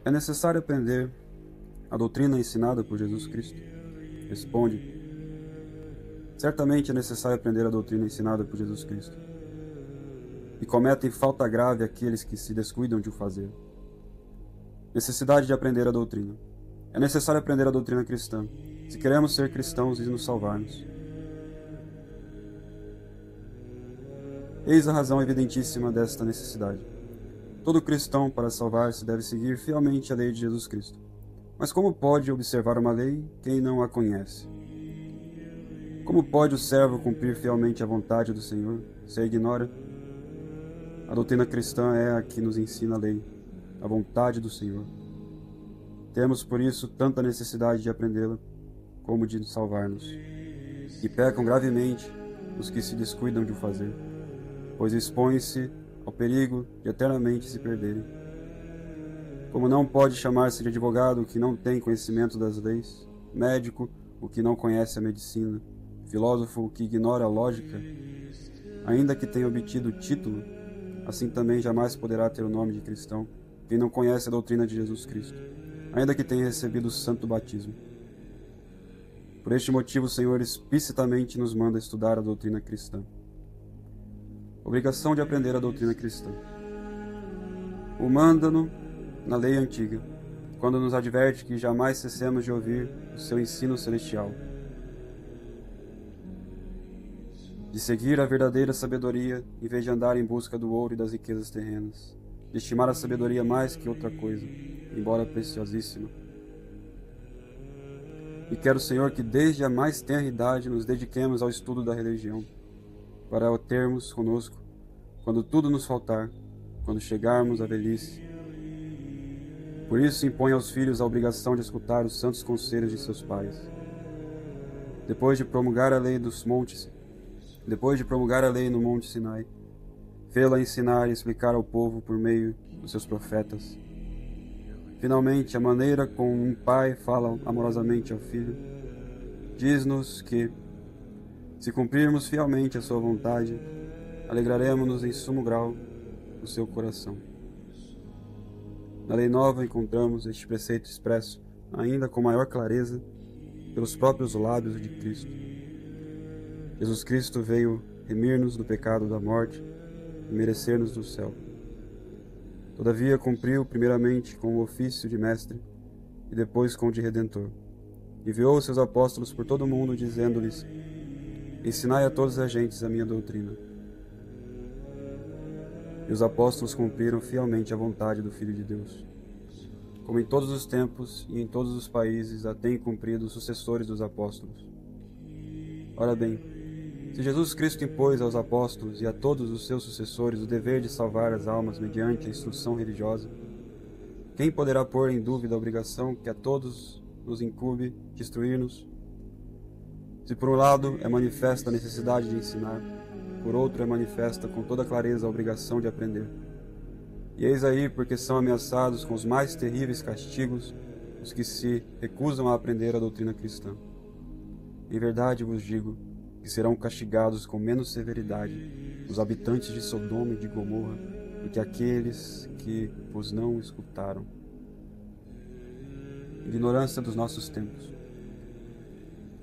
É necessário aprender a doutrina ensinada por Jesus Cristo? Responde: certamente é necessário aprender a doutrina ensinada por Jesus Cristo. E cometem falta grave aqueles que se descuidam de o fazer. Necessidade de aprender a doutrina. É necessário aprender a doutrina cristã, se queremos ser cristãos e nos salvarmos. Eis a razão evidentíssima desta necessidade. Todo cristão, para salvar-se, deve seguir fielmente a lei de Jesus Cristo. Mas como pode observar uma lei quem não a conhece? Como pode o servo cumprir fielmente a vontade do Senhor, se a ignora? A doutrina cristã é a que nos ensina a lei, a vontade do Senhor. Temos, por isso, tanta necessidade de aprendê-la, como de salvar-nos. E pecam gravemente os que se descuidam de o fazer, pois expõem-se ao perigo de eternamente se perderem. Como não pode chamar-se de advogado o que não tem conhecimento das leis, médico o que não conhece a medicina, filósofo o que ignora a lógica, ainda que tenha obtido o título, assim também jamais poderá ter o nome de cristão quem não conhece a doutrina de Jesus Cristo, ainda que tenha recebido o santo batismo. Por este motivo, o Senhor explicitamente nos manda estudar a doutrina cristã. Obrigação de aprender a doutrina cristã. O manda-no na lei antiga, quando nos adverte que jamais cessemos de ouvir o seu ensino celestial, de seguir a verdadeira sabedoria em vez de andar em busca do ouro e das riquezas terrenas, de estimar a sabedoria mais que outra coisa, embora preciosíssima. E quero, Senhor, que desde a mais tenra idade nos dediquemos ao estudo da religião, para o termos conosco, quando tudo nos faltar, quando chegarmos à velhice. Por isso impõe aos filhos a obrigação de escutar os santos conselhos de seus pais. Depois de promulgar a lei no Monte Sinai, fê-la ensinar e explicar ao povo por meio dos seus profetas. Finalmente, a maneira como um pai fala amorosamente ao filho, diz-nos que, se cumprirmos fielmente a sua vontade, alegraremos-nos em sumo grau no seu coração. Na lei nova encontramos este preceito expresso, ainda com maior clareza, pelos próprios lábios de Cristo. Jesus Cristo veio remir-nos do pecado da morte e merecer-nos do céu. Todavia cumpriu primeiramente com o ofício de mestre e depois com o de redentor. Enviou os seus apóstolos por todo o mundo, dizendo-lhes: ensinai a todas as gentes a minha doutrina. E os apóstolos cumpriram fielmente a vontade do Filho de Deus, como em todos os tempos e em todos os países a têm cumprido os sucessores dos apóstolos. Ora bem, se Jesus Cristo impôs aos apóstolos e a todos os seus sucessores o dever de salvar as almas mediante a instrução religiosa, quem poderá pôr em dúvida a obrigação que a todos nos incumbe de instruir-nos? Se por um lado é manifesta a necessidade de ensinar, por outro é manifesta com toda clareza a obrigação de aprender. E eis aí porque são ameaçados com os mais terríveis castigos os que se recusam a aprender a doutrina cristã. Em verdade vos digo que serão castigados com menos severidade os habitantes de Sodoma e de Gomorra do que aqueles que vos não escutaram. Ignorância dos nossos tempos.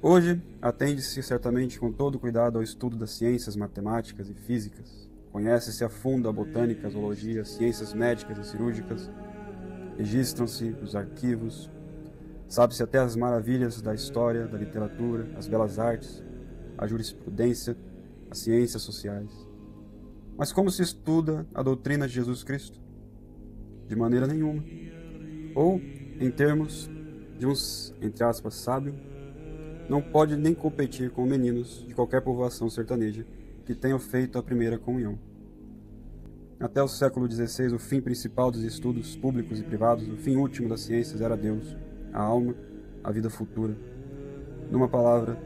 Hoje, atende-se certamente com todo cuidado ao estudo das ciências matemáticas e físicas. Conhece-se a fundo a botânica, a zoologia, as ciências médicas e cirúrgicas. Registram-se os arquivos. Sabe-se até as maravilhas da história, da literatura, as belas artes, a jurisprudência, as ciências sociais. Mas como se estuda a doutrina de Jesus Cristo? De maneira nenhuma. Ou, em termos de uns, entre aspas, sábio, não pode nem competir com meninos de qualquer povoação sertaneja que tenham feito a primeira comunhão. Até o século XVI, o fim principal dos estudos públicos e privados, o fim último das ciências era Deus, a alma, a vida futura. Numa palavra,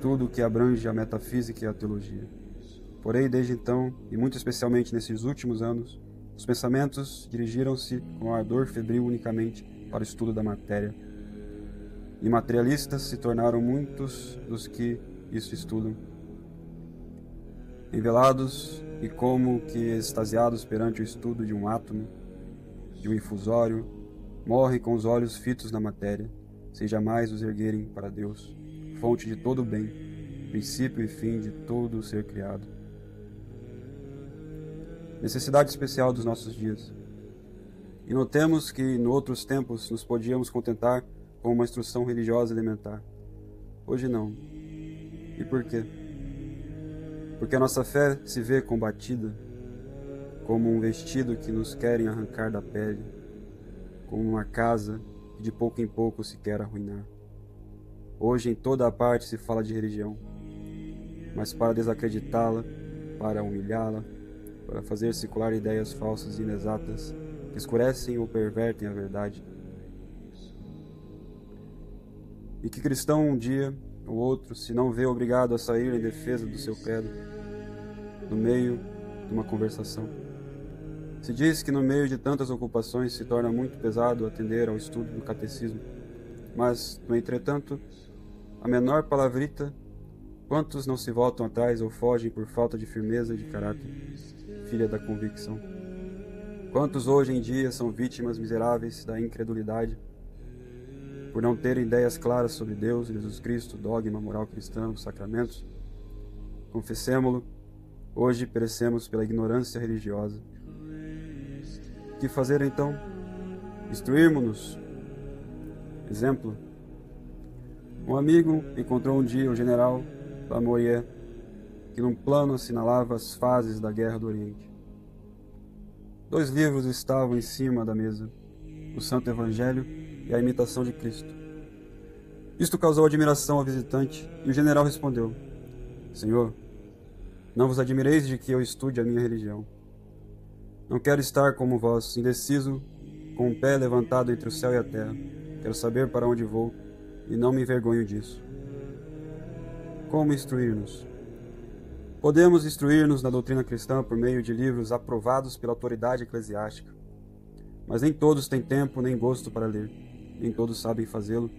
tudo o que abrange a metafísica e a teologia. Porém, desde então, e muito especialmente nesses últimos anos, os pensamentos dirigiram-se com ardor febril unicamente para o estudo da matéria. E materialistas se tornaram muitos dos que isso estudam. Envelados e como que extasiados perante o estudo de um átomo, de um infusório, morrem com os olhos fitos na matéria, sem jamais os erguerem para Deus, fonte de todo o bem, princípio e fim de todo o ser criado. Necessidade especial dos nossos dias. E notemos que, em outros tempos, nos podíamos contentar com uma instrução religiosa elementar. Hoje não. E por quê? Porque a nossa fé se vê combatida como um vestido que nos querem arrancar da pele, como uma casa que de pouco em pouco se quer arruinar. Hoje em toda a parte se fala de religião, mas para desacreditá-la, para humilhá-la, para fazer circular ideias falsas e inexatas que escurecem ou pervertem a verdade. E que cristão um dia ou outro se não vê obrigado a sair em defesa do seu credo, no meio de uma conversação. Se diz que no meio de tantas ocupações se torna muito pesado atender ao estudo do catecismo, mas, no entretanto, a menor palavrita, quantos não se voltam atrás ou fogem por falta de firmeza de caráter, filha da convicção? Quantos hoje em dia são vítimas miseráveis da incredulidade, por não terem ideias claras sobre Deus, Jesus Cristo, dogma, moral cristã, os sacramentos? Confessemo-lo, hoje perecemos pela ignorância religiosa. O que fazer então? Instruirmos-nos. Exemplo. Um amigo encontrou um dia o general Lamourier, que num plano assinalava as fases da Guerra do Oriente. 2 livros estavam em cima da mesa, o Santo Evangelho e a Imitação de Cristo. Isto causou admiração ao visitante, e o general respondeu: Senhor, não vos admireis de que eu estude a minha religião. Não quero estar como vós, indeciso, com um pé levantado entre o céu e a terra. Quero saber para onde vou, e não me envergonho disso. Como instruir-nos? Podemos instruir-nos na doutrina cristã por meio de livros aprovados pela autoridade eclesiástica. Mas nem todos têm tempo nem gosto para ler, nem todos sabem fazê-lo.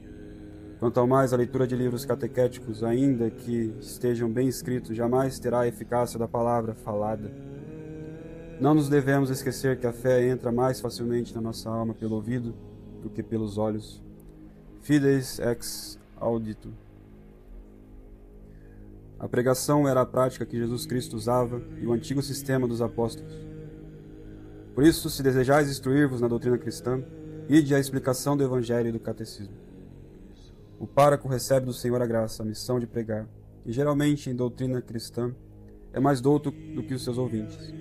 Quanto ao mais, a leitura de livros catequéticos, ainda que estejam bem escritos, jamais terá a eficácia da palavra falada. Não nos devemos esquecer que a fé entra mais facilmente na nossa alma pelo ouvido do que pelos olhos. Fides ex audito. A pregação era a prática que Jesus Cristo usava e o antigo sistema dos apóstolos. Por isso, se desejais instruir-vos na doutrina cristã, ide à explicação do Evangelho e do Catecismo. O pároco recebe do Senhor a graça, a missão de pregar, e geralmente em doutrina cristã é mais douto do que os seus ouvintes.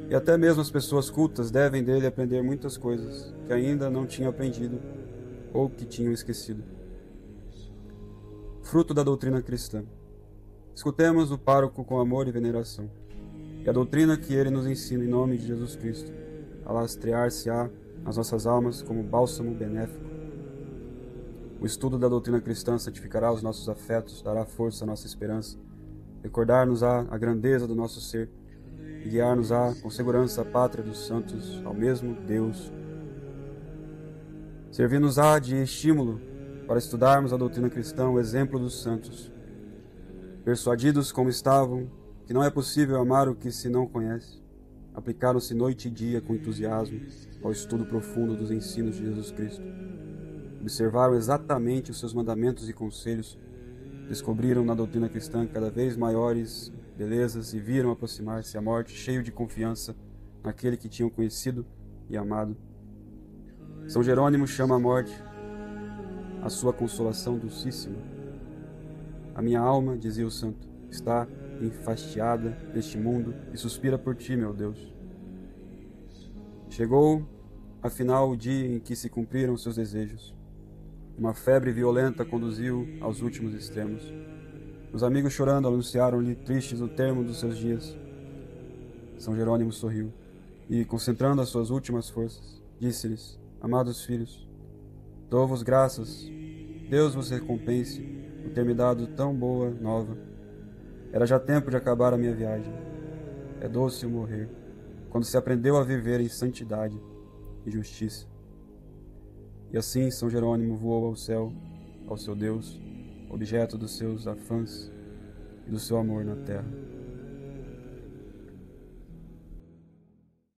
E até mesmo as pessoas cultas devem dele aprender muitas coisas que ainda não tinham aprendido ou que tinham esquecido. Fruto da doutrina cristã. Escutemos o pároco com amor e veneração, e a doutrina que ele nos ensina em nome de Jesus Cristo, alastrear-se-á nas nossas almas como bálsamo benéfico. O estudo da doutrina cristã santificará os nossos afetos, dará força à nossa esperança, recordar-nos-á a grandeza do nosso ser e guiar-nos-á com segurança à pátria dos santos, ao mesmo Deus. Servir-nos-á de estímulo para estudarmos a doutrina cristã, o exemplo dos santos, persuadidos como estavam que não é possível amar o que se não conhece, aplicaram-se noite e dia com entusiasmo ao estudo profundo dos ensinos de Jesus Cristo. Observaram exatamente os seus mandamentos e conselhos, descobriram na doutrina cristã cada vez maiores belezas e viram aproximar-se a morte cheio de confiança naquele que tinham conhecido e amado. São Jerônimo chama a morte a sua consolação dulcíssima. A minha alma, dizia o santo, está enfastiada neste mundo e suspira por ti, meu Deus. Chegou, afinal, o dia em que se cumpriram seus desejos. Uma febre violenta conduziu aos últimos extremos. Os amigos chorando anunciaram-lhe tristes o termo dos seus dias. São Jerônimo sorriu e, concentrando as suas últimas forças, disse-lhes: Amados filhos, dou-vos graças, Deus vos recompense por ter me dado tão boa nova. Era já tempo de acabar a minha viagem. É doce o morrer, quando se aprendeu a viver em santidade e justiça. E assim São Jerônimo voou ao céu, ao seu Deus, objeto dos seus afãs e do seu amor na terra.